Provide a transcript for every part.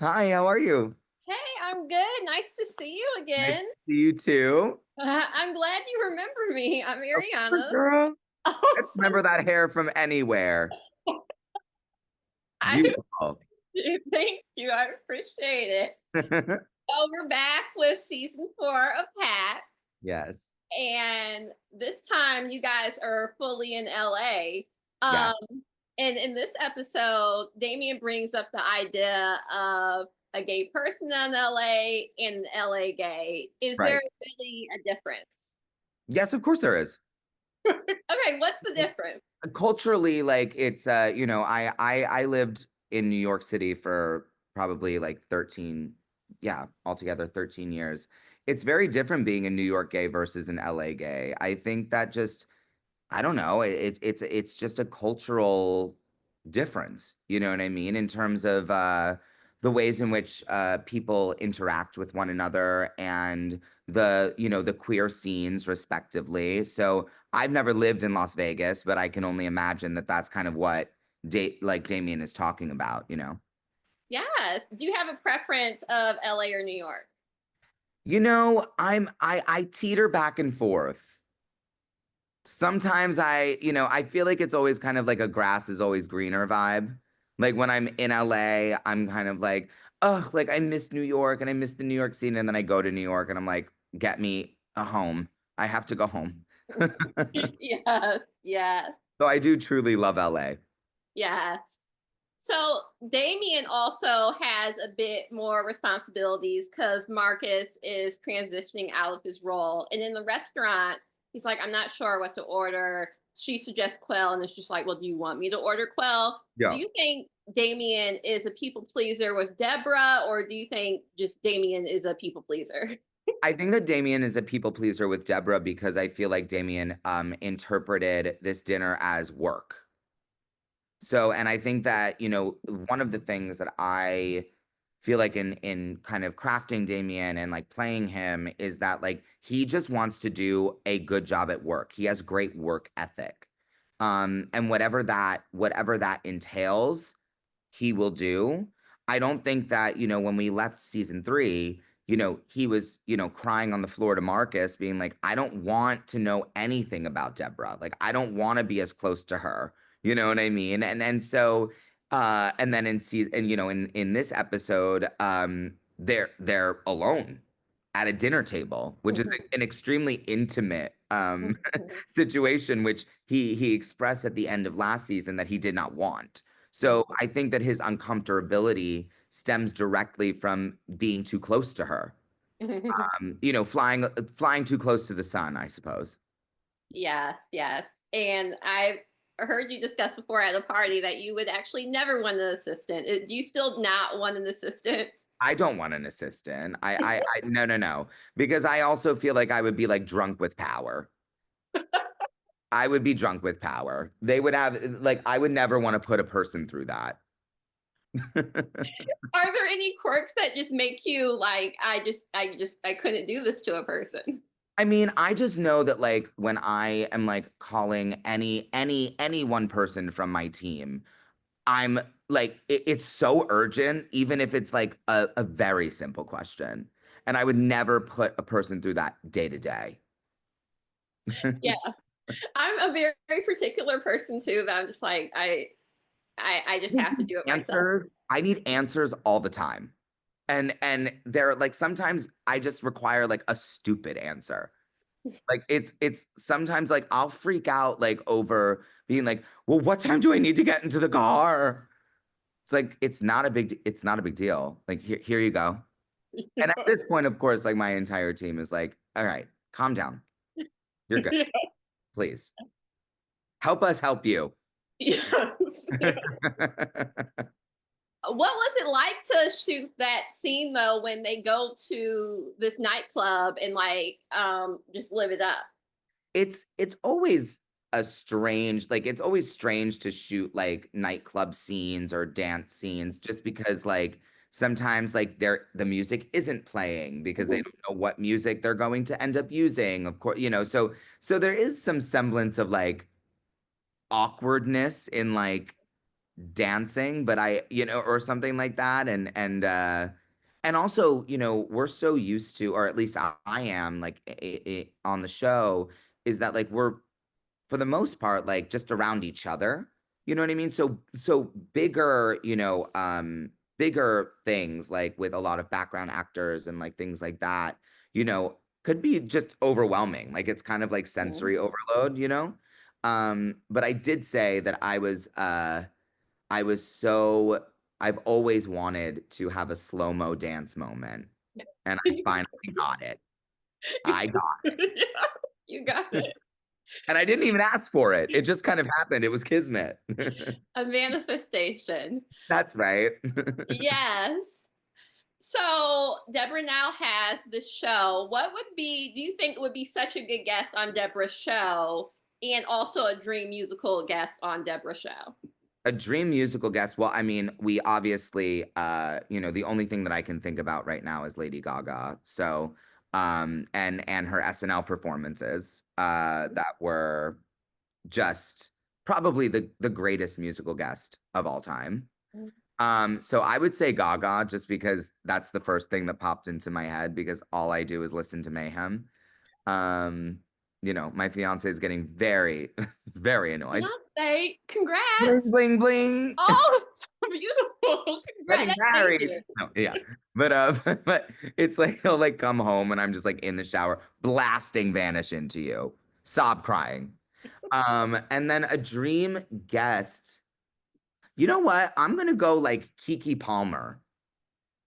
Hi, how are you? Hey, I'm good. Nice to see you Nice to again. see you too. I'm glad you remember me. I'm Of course, Ariana. girl. I Also, remember that hair from anywhere. I Beautiful. thank you. I appreciate it. So we're back with season 4 of Hacks, Yes. and this time you guys are fully in LA. Yes. Um, and in this episode, Damien brings up the idea of a gay person in LA and an LA gay. Is there Right. really a difference? Yes, of course there is. Okay, what's the difference? Culturally, like it's I lived in New York City for probably like 13, yeah, altogether 13 years. It's very different being a New York gay versus an LA gay. I think that just I don't know. It's just a cultural difference. You know what I mean? In terms of the ways in which people interact with one another and the queer scenes respectively. So I've never lived in Las Vegas, but I can only imagine that that's kind of what like Damien is talking about. Yes. Do you have a preference of LA or New York? I teeter back and forth. Sometimes I feel like it's always kind of like a grass is always greener vibe. Like when I'm in LA, I'm kind of like, oh, like I miss New York and I miss the New York scene. And then I go to New York and I'm like, get me a home. I have to go home. Yes, yes, So I do truly love LA. yes. So Damien also has a bit more responsibilities because Marcus is transitioning out of his role. And in the restaurant, he's like, I'm not sure what to order. She suggests quail, and it's just like, well, do you want me to order quail? Do Yeah. you think Damien is a people pleaser with Deborah, or do you think just Damien is a people pleaser? I think that Damien is a people pleaser with Deborah because I feel like Damien interpreted this dinner as work. So, and I think that, one of the things that I feel like in kind of crafting Damien and like playing him is that like he just wants to do a good job at work. He has great work ethic. And whatever that entails, he will do. I don't think that, when we left season 3, he was, crying on the floor to Marcus, being like, I don't want to know anything about Deborah. Like, I don't want to be as close to her. You know what I mean? And so and then in season and in this episode, they're alone at a dinner table, which is an extremely intimate situation, which he expressed at the end of last season that he did not want. So I think that his uncomfortability stems directly from being too close to her. Flying too close to the sun, I suppose. Yes, yes. And I've heard you discuss before at a party that you would actually never want an assistant. Do you still not want an assistant? I don't want an assistant. No, no, no. Because I also feel like I would be like drunk with power. I would be drunk with power. They would have like I would never want to put a person through that. Are there any quirks that just make you like, I couldn't do this to a person? I mean, I just know that like when I am like calling any one person from my team, I'm like it's so urgent, even if it's like a very simple question. And I would never put a person through that day to day. Yeah. I'm a very, very particular person too that I'm just like, I just have to do it myself. Answers. I need answers all the time. And they're like sometimes I just require like a stupid answer. Like it's sometimes like I'll freak out like over being like, well, what time do I need to get into the car? It's like it's not a big deal. Like here you go. And at this point, of course, like my entire team is like, all right, calm down. You're good. Please. Help us help you. Yes. What was it like to shoot that scene though when they go to this nightclub and like just live it up? It's always it's always strange to shoot like nightclub scenes or dance scenes just because like sometimes like the music isn't playing because they don't know what music they're going to end up using, of course, so there is some semblance of like awkwardness in like dancing, but or something like that. And also, we're so used to, or at least I am like on the show, is that like we're for the most part like just around each other. You know what I mean? So bigger, bigger things like with a lot of background actors and like things like that, you know, could be just overwhelming. Like it's kind of like sensory overload. But I did say that I was so I've always wanted to have a slow-mo dance moment, and I finally got it. I got Yeah, you got it. it. And I didn't even ask for it. It just kind of happened. It was kismet. A manifestation. That's right. Yes. So Deborah now has the show. Do you think would be such a good guest on Deborah's show and also a dream musical guest on Deborah's show? A dream musical guest. Well, I mean, we obviously, the only thing that I can think about right now is Lady Gaga. So, and her SNL performances, that were just probably the greatest musical guest of all time. So I would say Gaga just because that's the first thing that popped into my head because all I do is listen to Mayhem. Um, my fiance is getting very, very annoyed. Beyonce, Bling, congrats. bling, bling. Oh, it's so beautiful. Getting Congrats. Thank married. you. No, yeah. But but it's like he'll like come home and I'm just like in the shower, blasting Vanish into you, sob crying. And then a dream guest. You know what? I'm gonna go like Kiki Palmer.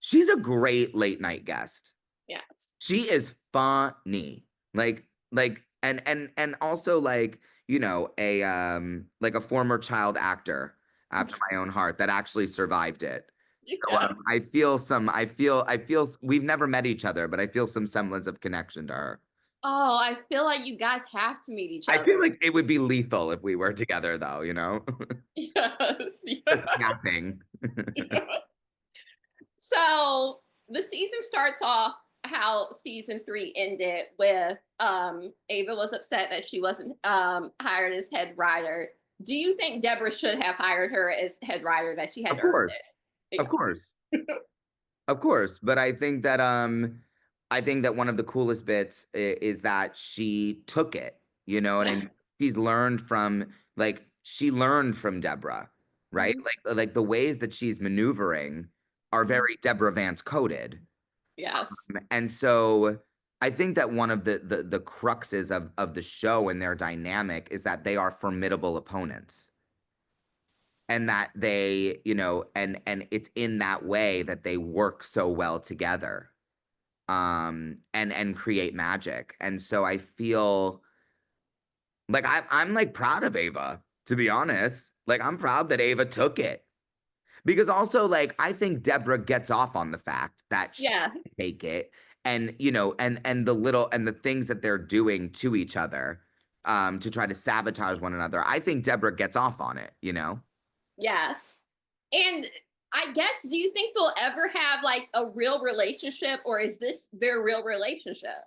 She's a great late night guest. Yes. She is funny. And also like, a former child actor after my own heart that actually survived it. So Yeah. I feel we've never met each other, but I feel some semblance of connection to her. Oh, I feel like you guys have to meet each I feel other. like it would be lethal if we were together though. Yes. The Yeah. snapping. So the season starts off how season 3 ended with Ava was upset that she wasn't hired as head writer. Do you think Deborah should have hired her as head writer, that she had Of earned course. it? Of course. Of course, but I think that one of the coolest bits is that she took it. You know what I Yeah. mean? She learned from Deborah, right? Mhm. Like the ways that she's maneuvering are very Deborah Vance coded. Yes. And so I think that one of the cruxes of the show and their dynamic is that they are formidable opponents. And that they, and it's in that way that they work so well together, and create magic. And so I feel like I'm like proud of Ava, to be honest. Like I'm proud that Ava took it. Because also like I think Deborah gets off on the fact that she Yeah. can take it, and the things that they're doing to each other, to try to sabotage one another. I think Deborah gets off on it. Yes. And I guess, do you think they'll ever have like a real relationship, or is this their real relationship?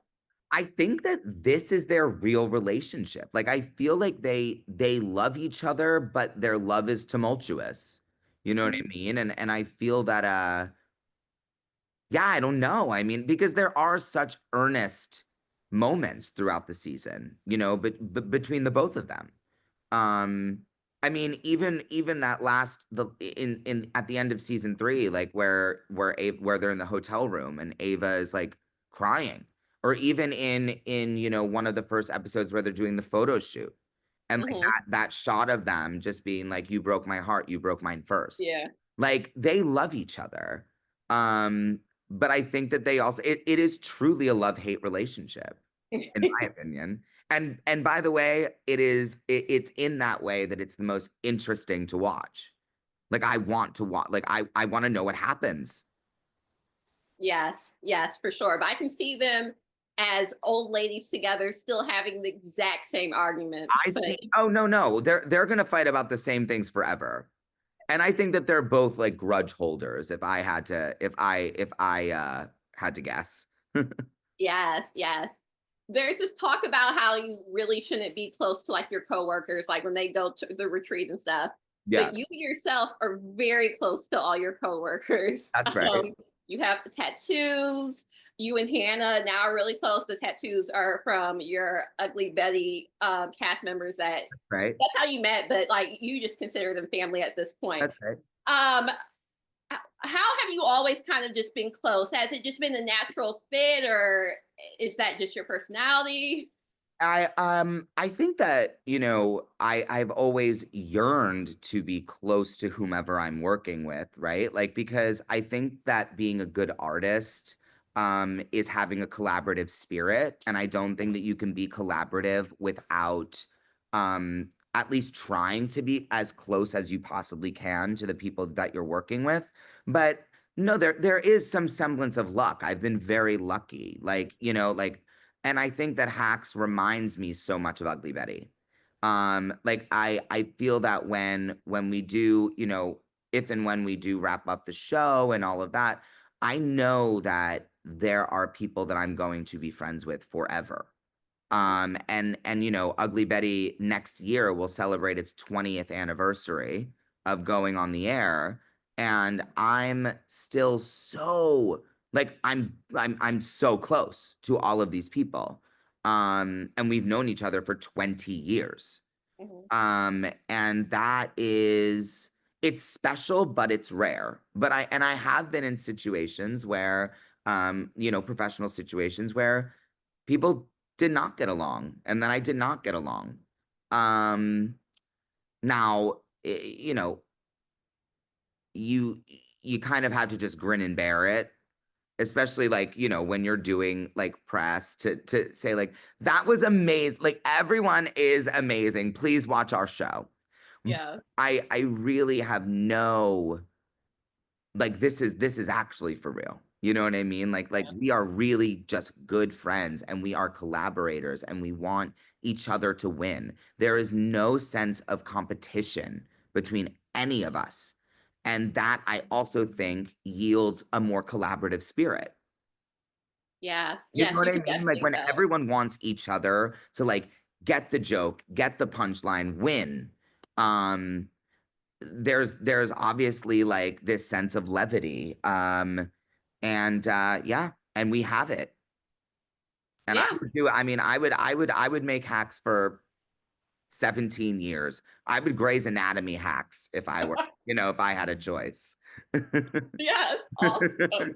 I think that this is their real relationship. Like I feel like they love each other, but their love is tumultuous. You know what I mean? And I feel that yeah, I don't know. I mean, because there are such earnest moments throughout the season, but between the both of them. Um, I mean, even that last the in at the end of season 3, like where they're in the hotel room and Ava is like crying, or even in one of the first episodes where they're doing the photo shoot, and like Hmm. that shot of them just being like, "You broke my heart, you broke mine first." Yeah. Like they love each other. Um, but I think that they also it is truly a love-hate relationship, in my opinion. And by the way, it's in that way that it's the most interesting to watch. Like I want to watch, like I want to know what happens. Yes, yes, for sure. But I can see them as old ladies together, still having the exact same arguments. I But see. Oh no, they're gonna fight about the same things forever. And I think that they're both like grudge holders, if I had to guess. yes, yes. There's this talk about how you really shouldn't be close to like your coworkers, like when they go to the retreat and stuff. Yeah, but you yourself are very close to all your coworkers. that's right. You have the tattoos. You and Hannah now are really close. The tattoos are from your Ugly Betty cast members Right. that's how you met, but like you just consider them family at this point. That's right. Um, how have you always kind of just been close? Has it just been a natural fit, or is that just your personality? I think that, I've always yearned to be close to whomever I'm working with, right? Like, because I think that being a good artist is having a collaborative spirit, and I don't think that you can be collaborative without at least trying to be as close as you possibly can to the people that you're working with. But no, there is some semblance of luck. I've been very lucky. And I think that Hacks reminds me so much of Ugly Betty. Like I feel that when we do, if and when we do wrap up the show and all of that, I know that there are people that I'm going to be friends with forever. And Ugly Betty next year will celebrate its 20th anniversary of going on the air, and I'm still so like I'm so close to all of these people. And we've known each other for 20 years. Mhm. And it's special, but it's rare. But I have been in situations where professional situations where people did not get along, and then I did not get along. Um, now, you you kind of have to just grin and bear it, especially like, when you're doing like press to say like that was amazing. Like everyone is amazing. Please watch our show. Yes. I really have no like this is actually for real. You know what I mean? Like we are really just good friends, and we are collaborators, and we want each other to win. There is no sense of competition between any of us. And that I also think yields a more collaborative spirit. Yes. You know Yes. what You I can mean? Like definitely when tell. everyone wants each other to like get the joke, get the punchline, win. Um, there's obviously like this sense of levity. And yeah, and we have it. And I Yeah. would do, I mean, I would make hacks for 17 years. I would Grey's Anatomy hacks if I were, if I had a choice. Yes. Awesome.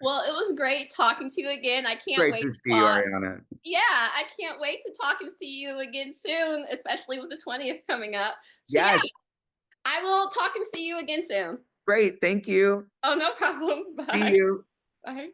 Well, it was great talking to you again. I can't Great wait to to see you, talk. Ariana. Yeah, I can't wait to talk and see you again soon, especially with the 20th coming up. So yeah, Yes, I will talk and see you again soon. great. Thank you. Oh, no problem. See Bye. you. Bye.